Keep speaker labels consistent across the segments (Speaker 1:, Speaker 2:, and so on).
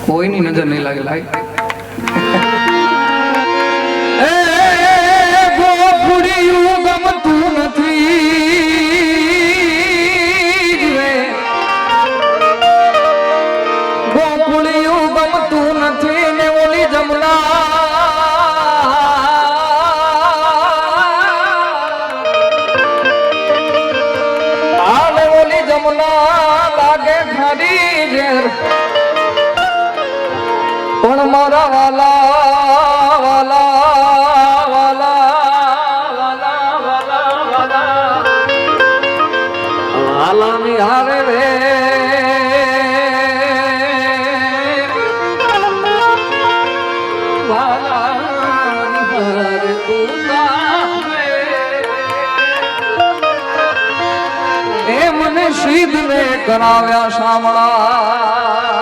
Speaker 1: કોઈની નજર નહીં લાગે લાગે ગોફુડિયું ગમતું નથી ગોફુડિયું ગમતું નથી ને ઓલી જમના આલે ઓલી જમના લાગે ખારી ઝેર પણ મારા વાલા વાલા વાલાની હારે રે વાલાની હારે તું એ મને સિદ્ધ ને કરાવ્યા સામળા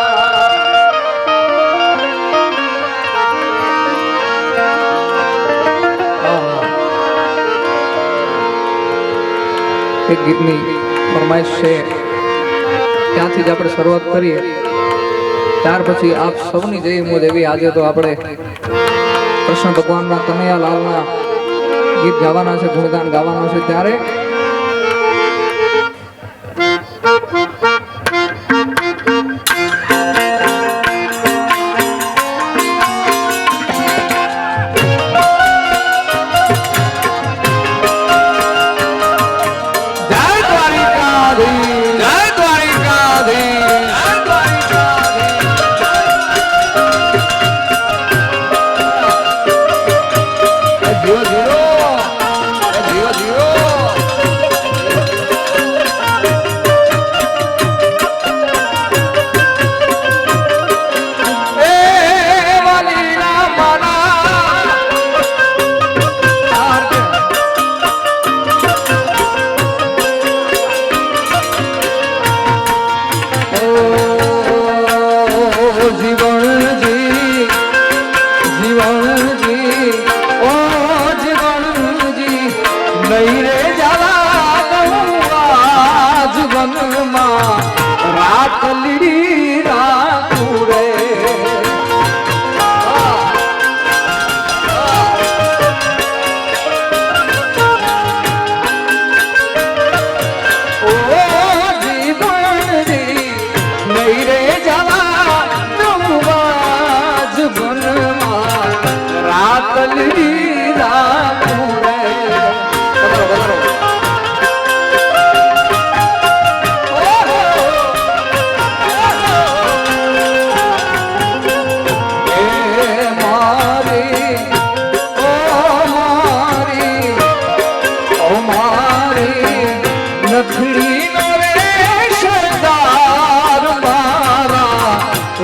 Speaker 1: એક ગીતની ફરમાઈશ છે ત્યાંથી જ આપણે શરૂઆત કરીએ ત્યાર પછી આપ સૌની જય મોજ એવી આજે તો આપણે કૃષ્ણ ભગવાનના કનૈયા લાલના ગીત ગાવાના છે ગુણગાન ગાવાના છે ત્યારે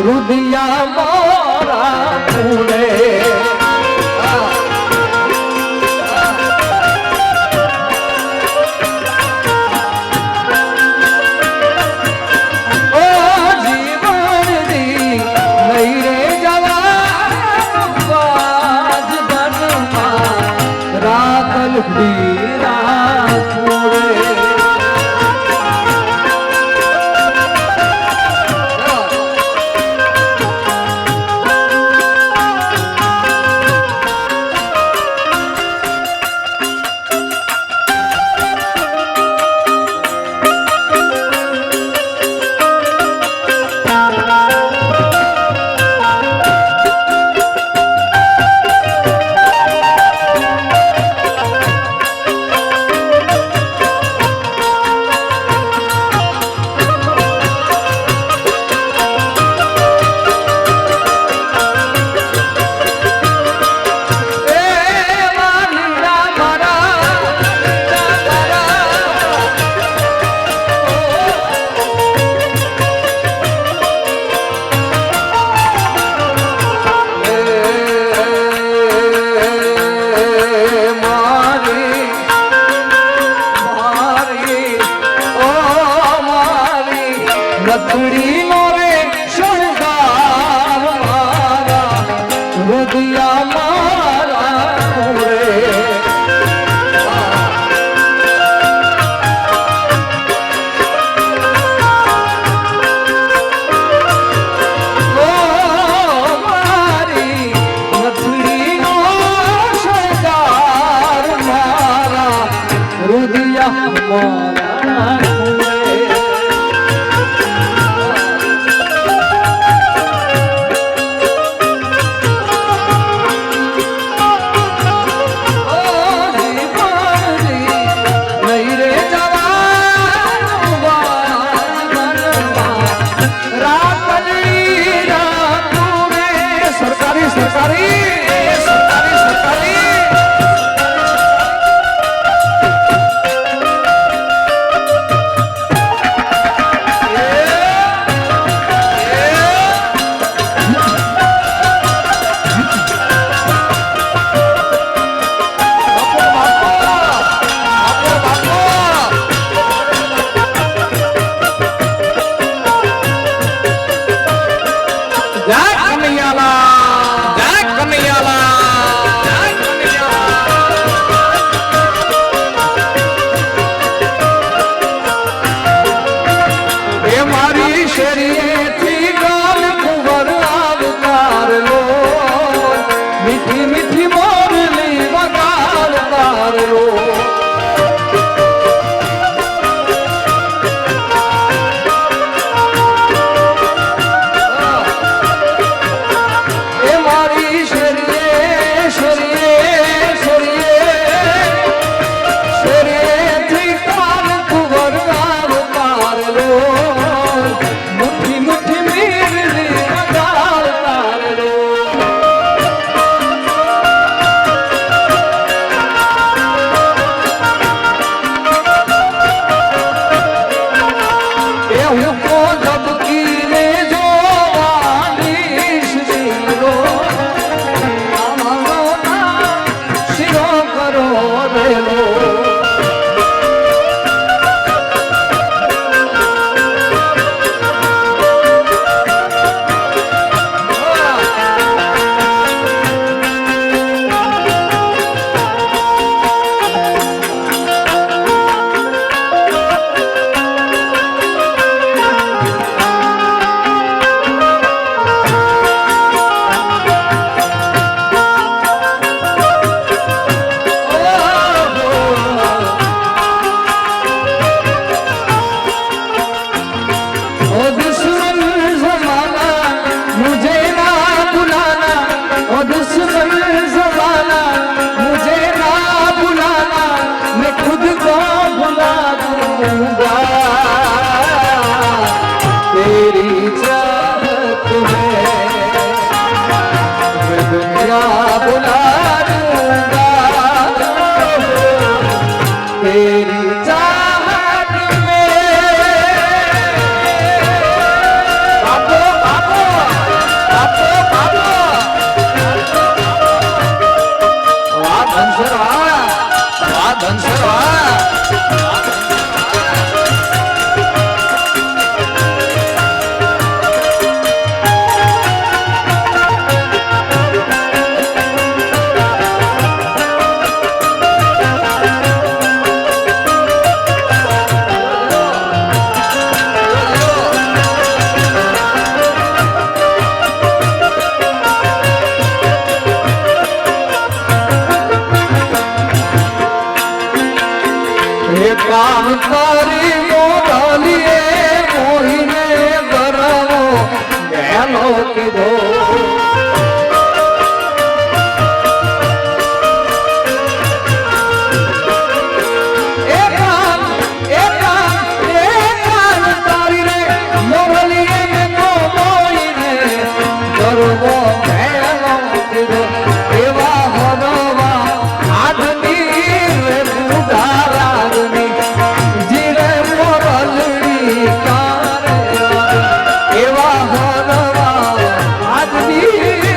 Speaker 1: રુદિયા મારા પૂરે ઓ જીવનની નહીં રે જવા બાજ બનમાં રાતલ હીરા પૂરે કનૈયા મારા કામ કરી મોઢલીએ મોહીને ગરવો ગેલો કીધો તારી રે મોઢલીએ મોહીને ગરવો ગેલો કીધો એવા હરવા આદમી રે બુધારા જીરે મોરલડી કારે એવા હરવા આદમી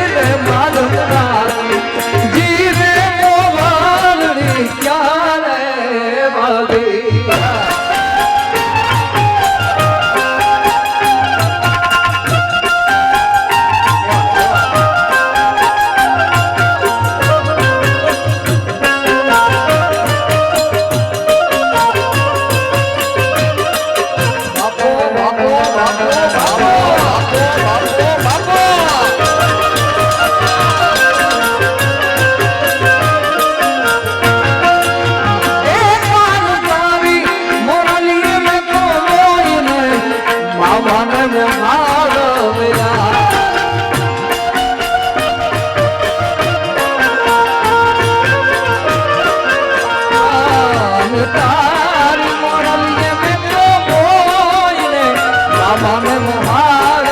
Speaker 1: અને મહાન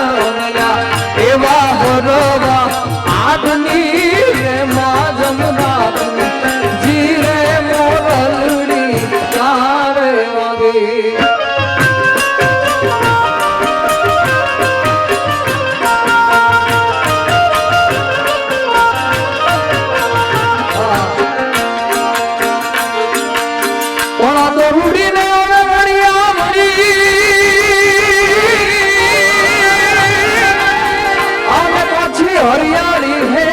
Speaker 1: એવા બરોબર આદની રે માં જમના જીરે મોરલડી તારે વાગે હરિયાળી હે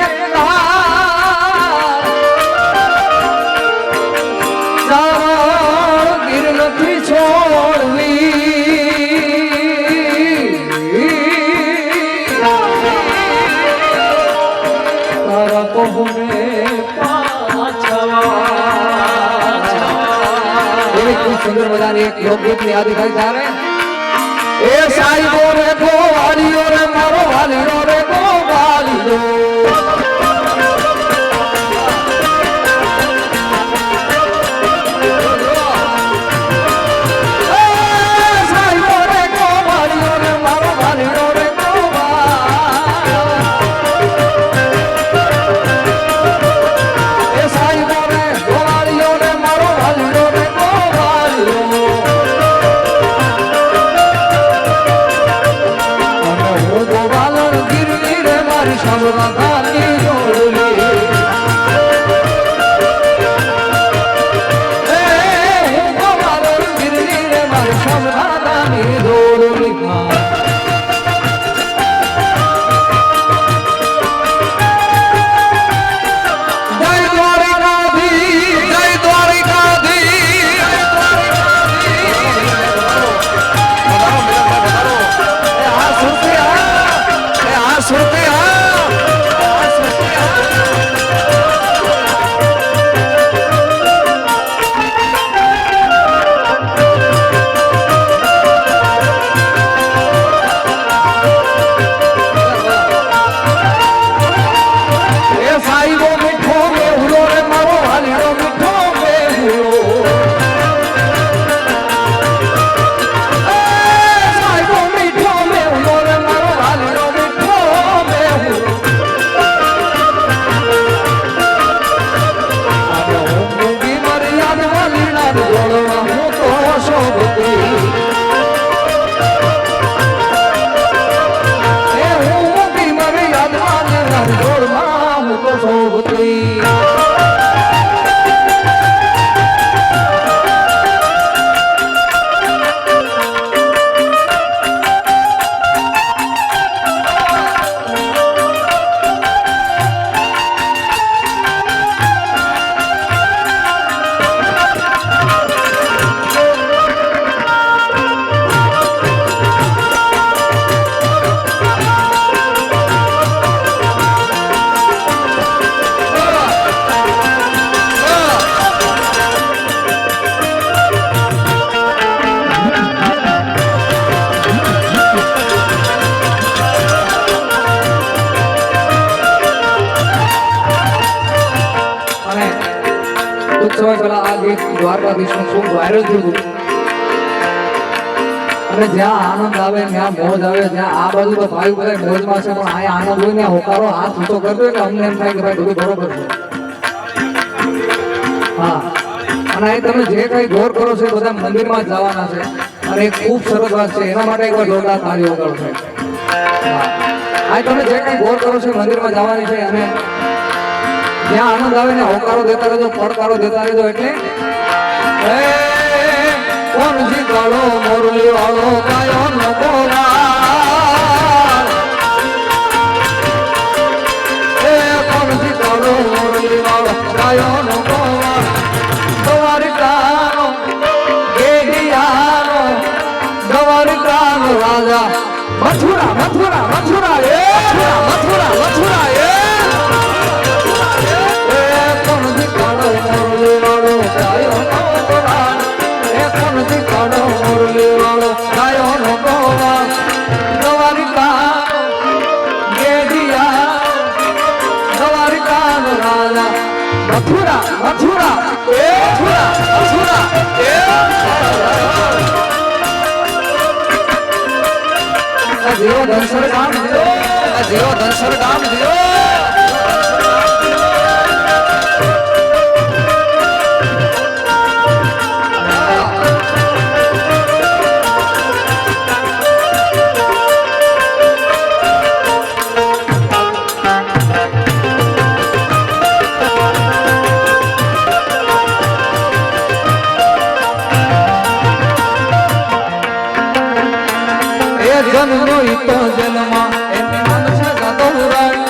Speaker 1: ગીર નથી છોડવી તારા પહોને એવી ખૂબ સુંદર મજાની એક લોકગીતની યાદી થાય ત્યારે એ સાઈબો રે ગોવાળીઓ રે મારો વાલીઓ રે ગોવાળીઓ સાઈબો રે ગોવાળીઓ રે મારો વાલીઓ રે એ સાઈબો રે ગોવાળીઓ રે મારો વાલીઓ રે ગોવાળીઓ સાંભળવાની જોડલી મારો ગીરની રે મારી સાંભળવાની જોડલી સમય પહેલા આ ગીત દ્વારકાધીશનું ખૂબ વાયરલ થયું હતું અને જ્યાં આનંદ આવે ત્યાં મોજ આવે જ્યાં આ બાજુ તો ભાઈ બધા મોજમાં છે પણ અહીંયા આનંદ હોય ત્યાં હોકારો હાથ ઊંચો કરતો એટલે અમને એમ થાય કે ભાઈ બધું બરોબર છે. હા અને અહીં તમે જે કઈ ગૌર કરો છો બધા મંદિરમાં જ જવાના છે અને એક ખૂબ સરસ વાત છે એના માટે એકવાર જોરદાર તાળીઓ કરો છે. આ તમે જે કઈ ગૌર કરો છો મંદિરમાં જવાની છે અને જ્યાં આનંદ આવે ને હોકારો દેતા રહેજો પડકારો દેતા રહેજો એટલે કોણ જીતાડો મોરલી વાળો ગાયો ન બોલા કોણ જીતાડો મોરલી વાળો ગાયો ન બોલા દ્વારિકાનો ગેડિયાનો દ્વારિકાનો રાજા મથુરા મથુરા મથુરા મથુરા મથુરા મથુરા મથુરા મથુરા જીઓ ધનસર ગામ જીઓ ધનસર ગામ જીઓ જન્મ્યો તો જન્મા એનું નામ છે જાદવરાય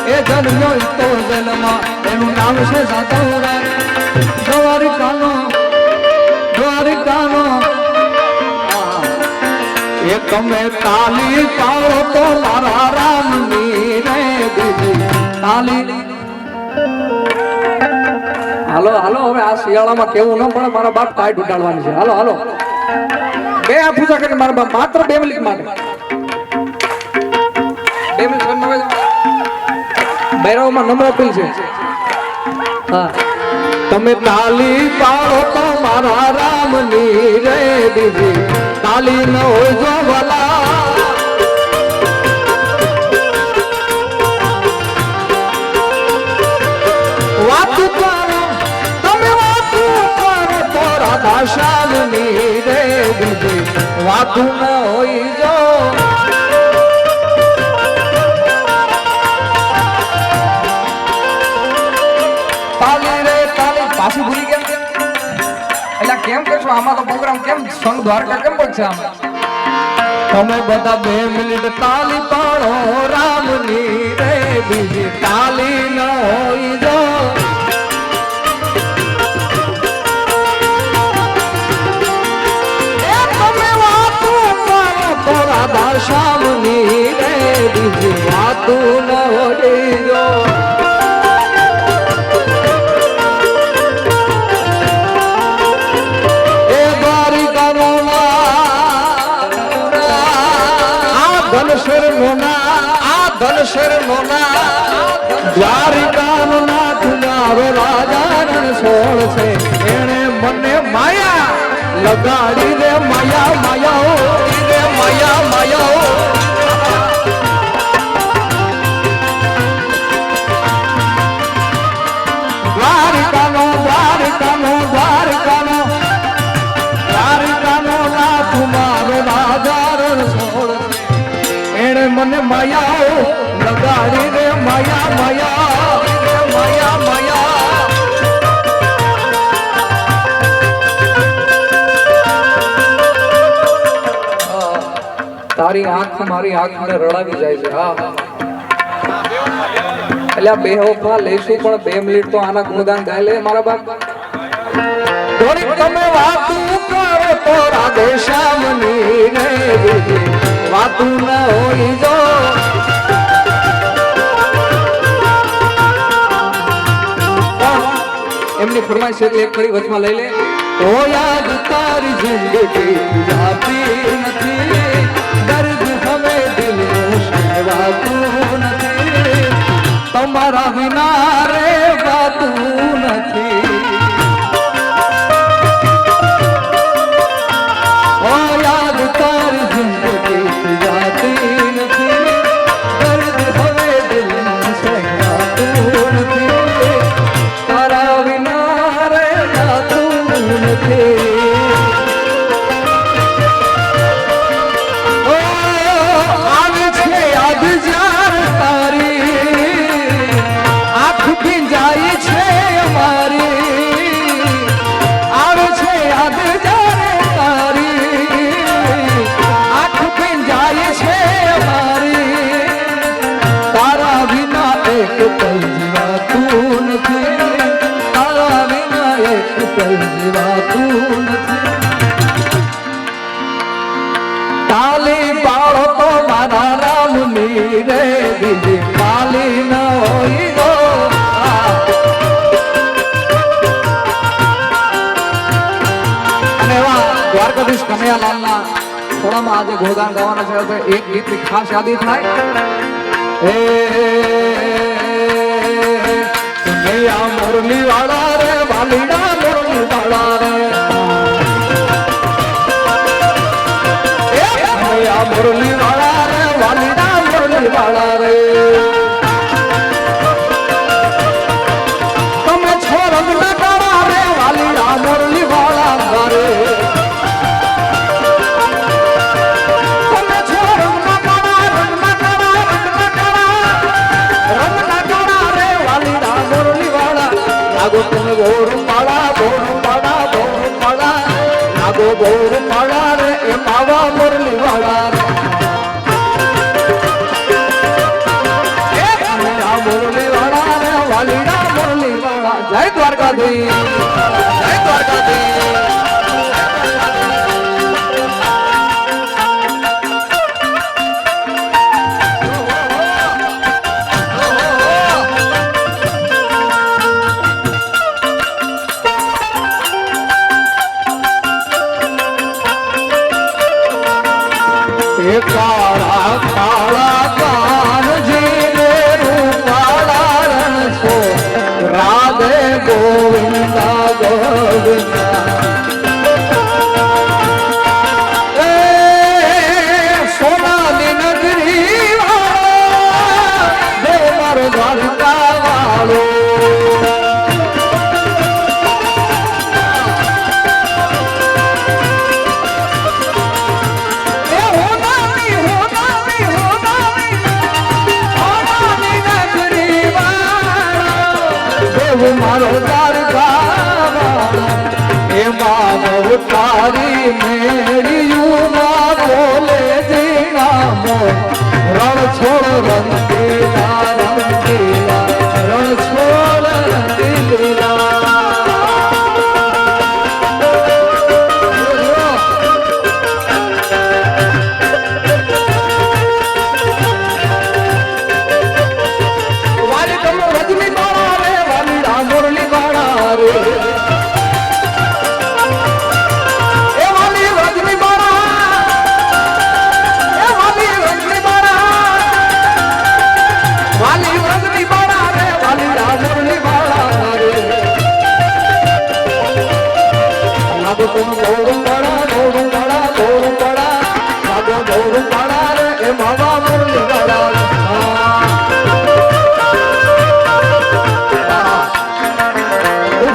Speaker 1: એ જન્મ્યો તો જન્મા એનું નામ છે જાદવરાય દ્વારિકાનો એ તમે તાલી પાડો તો મારા રામની રે દીદી તાલી હાલો હાલો હવે આ શિયાળામાં કેવું ન પડે મારા બાપ ટાઈટ ઉડાડવાની છે હાલો હાલો બે આ પૂજા કરી મારા બાપ માત્ર 2 મિનિટ માટે બૈરાવમાં નમ્ર અપીલ છે હા તમે તાલી પાડો તો મારા રામની રે દીદી તાલી ન હોય જો ભલા વાતું કરો તમે વાતું કરો તો રાધા શ્યામની રે દીદી વાતું ન હોય જો પાછી ભૂલી ગયા એટલે કેમ કરશો આમાં તો પ્રોગ્રામ કેમ સંગ દ્વારકા કેમ પડશે આમાં તમે બધા 2 મિનિટ તાલી પાડો રામની રે બીજી તાલી ન હોય જો તમે વાતું કરો તો રાધા શ્યામની રે બીજી વાતું ન હોય જો દ્વારિકાનો નાથ મારો રાજા રણછોડ છે એને મને માયા લગાડી રે માયા માયા રે માયા માયા દ્વારિકાનો દ્વારિકાનો દ્વારિકાનો દ્વારિકાનો નાથ મારો રાજા રણછોડ એને મને માયા લગાડી રે માયા માયા માયા માયા તારી આંખ મારી આંખને રડાવી જાય છે હા એટલે બે હોફા લેશું પણ 2 મિનિટ તો આના ગુણગાન ગાય લે મારા બાપ થોડી તમે વાતું કરો તો રાધે શ્યામની રે વાતું ન હોય જો એમની ફરમાઈશ એટલે એક કડી વચમાં લઈ લે ઓ યાદ તારી જિંદગી જાતી નથી દર્દ હવે દિલનું સહેવાતું નથી તમારા વિના રે વાતું નથી ઓ યાદ તારી જિંદગી જાતી નથી દર્દ હવે દિલનું સહેવાતું નથી તારા વિના રે જાતું નથી આવે છે યાદ જાર તારી આંખ ભીંજાય છે અમારી આવે છે યાદ જાર તારી આંખ ભીંજાય છે અમારી તારા વિના એક પલ જીવાતું નથી તારા વિના એક પલ જીવાતું નથી તાલી પાડો તો મારા રામની રે બીજી તાલી ન હોય ગો અને એવા દ્વારકાધીશ કનૈયાલાલના થોડામાં આજે ગોગાન ગાવાના છે એક ગીતની ખાસ યાદી થાય કનૈયા મુરલી વાળા રે વાલીડા મુરલી વાળા રે મુરલી વાળા રે મુરલી વાળા રે તમે છો રંગના કાળા રે વાલીડા મુરલી વાળા ગારે તમે છો રંગના કાળા રે વાલીડા મુરલી વાળા લાગો તમે ગોરું પાડા લાગો ગોરું પાડા રે એ માવા મુરલી વાળા રે મુરલી વાળા રે વાલીડા મુરલી વાળા જય દ્વારકાધીશ જય દ્વારકાધીશ કાળા કાળા કાનજી રે રૂપાળા રણ છો રાધે ગોવિંદા ગોવિંદા એ સોનાની નગરી વાળો દેવ મારો દ્વારકા વાળો મારો દ્વારકા એ માનવ તારી મેળ્યું માં બોલે જીણામો રણ છોડ રંગીલા રંગીલા રણ છોડ રંગીલા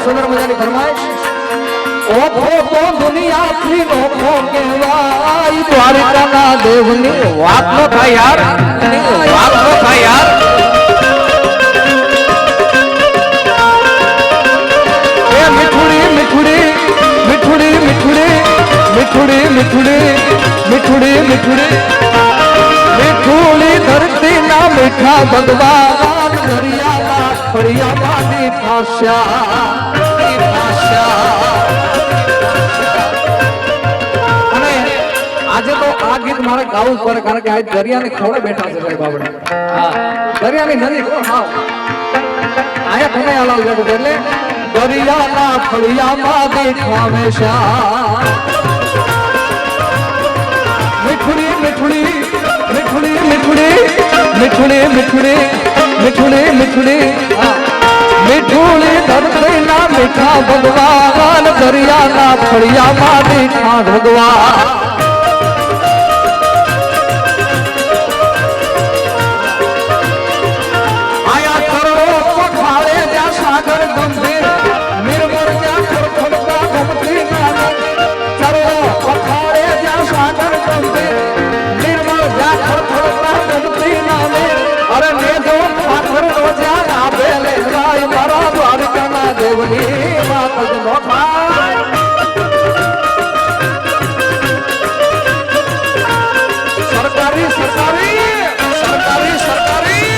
Speaker 1: સુંદર મજાની ફરમાઈશ ઓખો તો દુનિયા થી ઓખો કહેવાય દ્વારકાના દેવની વાત ન થાય યાર વાત ન થાય યાર એ મીઠુડી મીઠુડી મીઠુડી મીઠુડી મીઠુડી મીઠુડી મીઠુડી મીઠુડી મીઠુડી ધરતી ના મીઠા ભગવાન દરિયાના ફળિયામાં મીઠાશ્યા અને આજે તો આ ગીત મારે ગાવું પડે કારણ કે આજ દરિયાની ખોળે બેઠા છે સાહેબ આપણે દરિયાની નજીક આયા કનૈયાલાલ બેઠો એટલે દરિયાના ફળિયામાં બેઠા હંમેશા મીઠુડી મીઠુડી મીઠુડી મીઠુડી મીઠુડી મીઠુડી મીઠુડી મીઠુડી મીઠુડી ધરતી ના મીઠા ભગવાન દરિયાના ફળિયામાં મીઠા ભગવાન આયા તરણો પખાડે જ્યાં સાગર ગંભીર નિર્મળ જ્યાં ખડખડતા ગમતી નાની તરણો પખાડે જ્યાં સાગર ગંભીર નિર્મળ જ્યાં ખડખડતા ગમતી નાની અરે નેજો પાથર નો જ્યાં આવેલે રાય મારા દ્વારકાના દેવની વાત જ નો થાય સરકારી સરકારી સરકારી સરકારી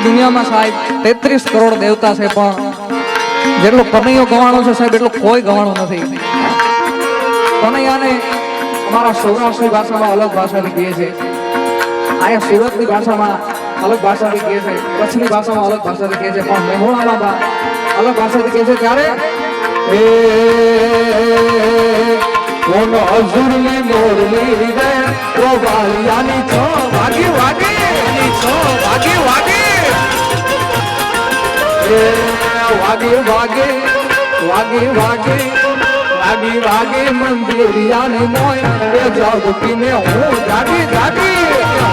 Speaker 1: દુનિયામાં સાહેબ 33 કરોડ દેવતા છે પણ જેટલો કનૈયો ગવાણો છે સાહેબ એટલો કોઈ ગવાણો નથી. કનૈયાને અમારા સૌરાષ્ટ્રની ભાષામાં અલગ ભાષાથી કહે છે, અહીંયા સુરતની ભાષામાં અલગ ભાષાથી કહે છે, કચ્છની ભાષામાં અલગ ભાષાથી કહે છે, પણ મેહોણામાં અલગ ભાષાથી કહે છે. ત્યારે કોણ હજુરની મોરલી રે ઓ વાલિયાની છો વાગી વાગી છો વાગી વાગી વાગી વાગી વાગી વાગી વાગી વાગી મંદિરિયાની મોય એ જાગીને હું જાગી જાગી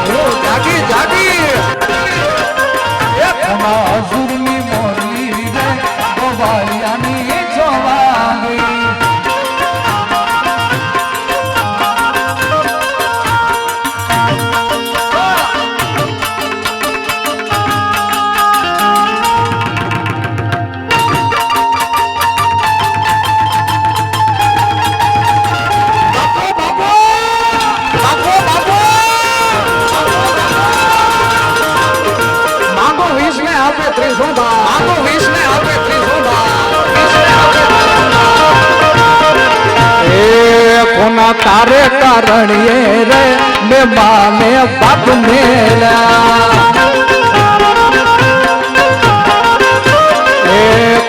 Speaker 1: હું જાગી જાગી એ કોના હજુરની મોરલી રે ઓ વાલિયાની છો વાગી. તારે કારણીએ રે મેં માને બાપ મેલ્યા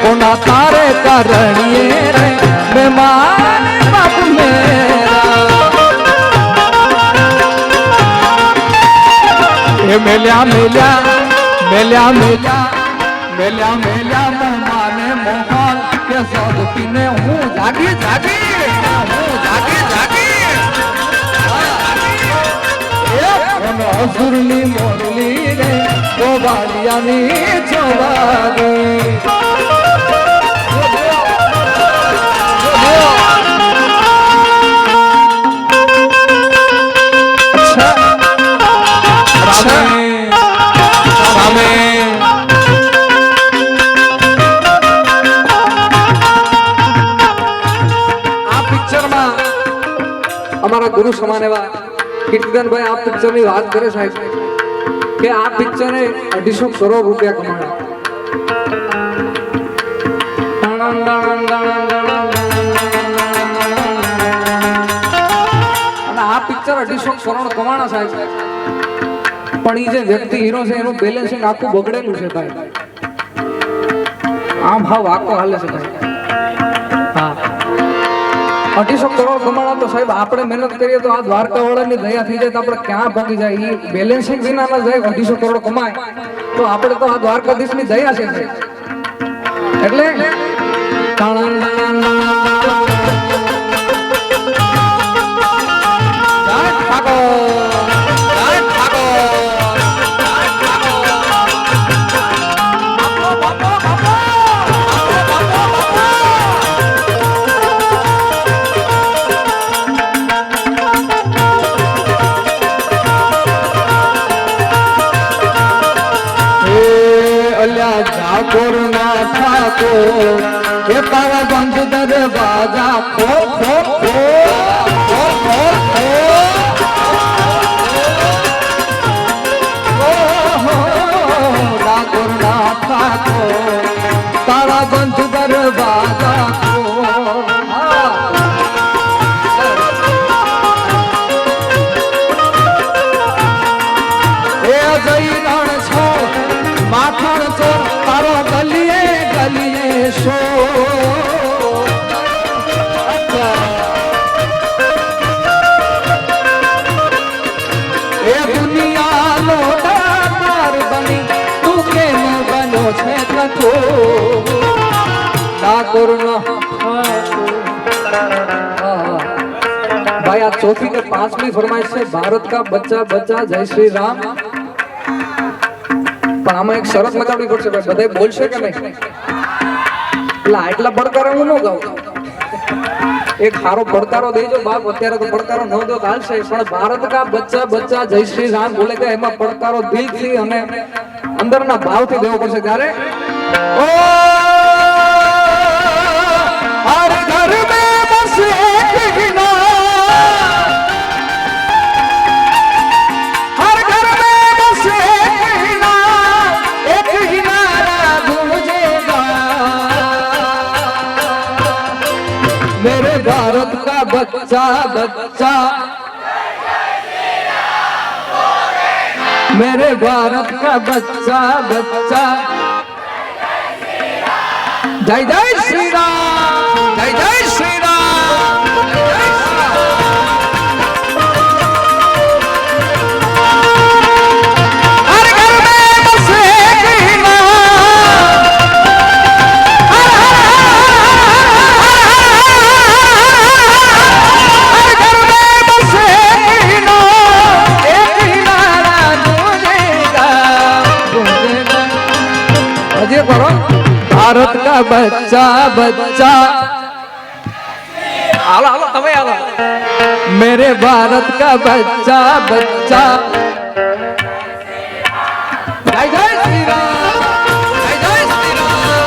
Speaker 1: કોના તારે કારણીએ રે મેં માને બાપ મેલ્યા મેલ્યા મેલ્યા મેલ્યા મેલ્યા મેલ્યા મેલ્યા માને મોહન કે સદ પીને હું જાગી જાગી હું જાગી જાગી હજુરની મોરલી રે ગોવાળિયાની ચોવાગી. અમારા ગુરુ સમાન એવા કીર્તનભાઈ આ પિક્ચર ની વાત કરે સાહેબ કે આ પિક્ચરે 250 કરોડ રૂપિયા કમાયા. અને આ પિક્ચર 250 કરોડ કમાણા સાહેબ, પણ એ જે વ્યક્તિ હીરો છે એનું બેલેન્સિંગ આખું બગડેલું છે ભાઈ. આમ ભાવ આખો હાલે છે ભાઈ. હા 250 કરોડ કમાણા તો સાહેબ આપણે મહેનત કરીએ તો આ દ્વારકા વાળાની દયા થઈ જાય તો આપણે ક્યાં પહોંચી જાય. એ બેલેન્સિંગ વિના ના જાય 250 કરોડ કમાય તો આપણે તો આ દ્વારકાધીશની દયા છે એટલે ये तारा बंद दरवाजा खो खो खो खो खो खो तारा बंद दरवाजा खो. ए जई रण छो माथण चो तारो गलिए गलिए शो ए दुनिया लो दातार बनी तू केम बनो छे तको ना करुणा. भाई आज चौथी के 5वीं फरमाइश है भारत का बच्चा बच्चा जय श्री राम. પણ આમાં એક શરત લગાવવી પડશે ભાઈ, બધા બોલશે કે નહીં? એટલે આટલા પડકારો હું ન ગાઉં. એક સારો પડકારો દેજો બાપ. અત્યારે તો પડકારો ન દો ચાલશે, પણ ભારત કા બચ્ચા બચ્ચા જય શ્રી રામ બોલે કે એમાં પડકારો દિલથી અને અંદરના ભાવથી દેવો પડશે. ત્યારે ઓ હર ઘર મે બસ એક ही मेरे भारत का बच्चा बच्चा मेरे भारत का बच्चा बच्चा जय जय श्री राम जय जय श्री राम हर घर में बसे कृष्णा हर घर में बसे कृष्णा एक नारा गूंजेगा गूंजेगा अजय करो भारत का बच्चा बच्चा आलो आलो तमें आलो मेरे भारत का बच्चा बच्चा जय जय श्री राम जय जय श्री राम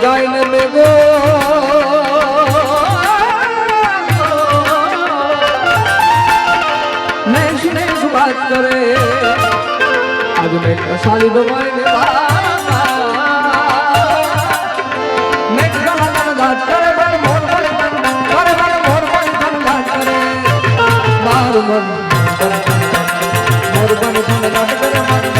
Speaker 1: गायने लगो नहीं सुने बात करे आज मैं साली दवाई ने मैं गाना गात करे મોરબાની તમને લાડ કરે